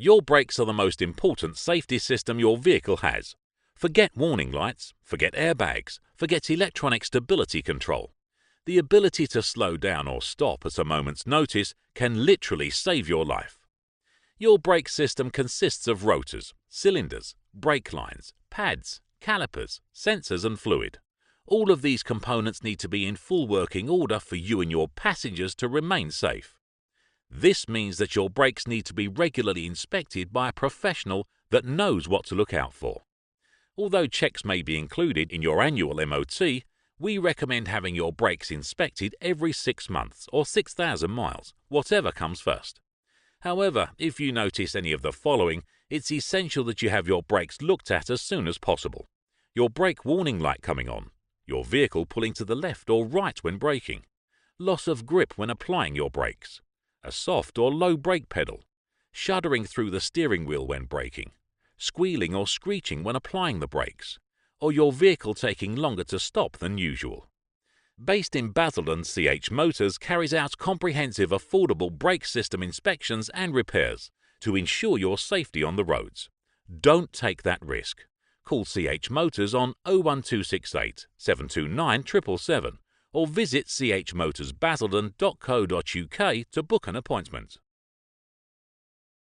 Your brakes are the most important safety system your vehicle has. Forget warning lights, forget airbags, forget electronic stability control. The ability to slow down or stop at a moment's notice can literally save your life. Your brake system consists of rotors, cylinders, brake lines, pads, calipers, sensors and fluid. All of these components need to be in full working order for you and your passengers to remain safe. This means that your brakes need to be regularly inspected by a professional that knows what to look out for. Although checks may be included in your annual MOT, we recommend having your brakes inspected every 6 months or 6,000 miles, whatever comes first. However, if you notice any of the following, it's essential that you have your brakes looked at as soon as possible. Your brake warning light coming on, your vehicle pulling to the left or right when braking, loss of grip when applying your brakes, a soft or low brake pedal, shuddering through the steering wheel when braking, squealing or screeching when applying the brakes, or your vehicle taking longer to stop than usual. Based in Basildon, CH Motors carries out comprehensive affordable brake system inspections and repairs to ensure your safety on the roads. Don't take that risk. Call CH Motors on 01268 729 777 or visit chmotorsbasildon.co.uk to book an appointment.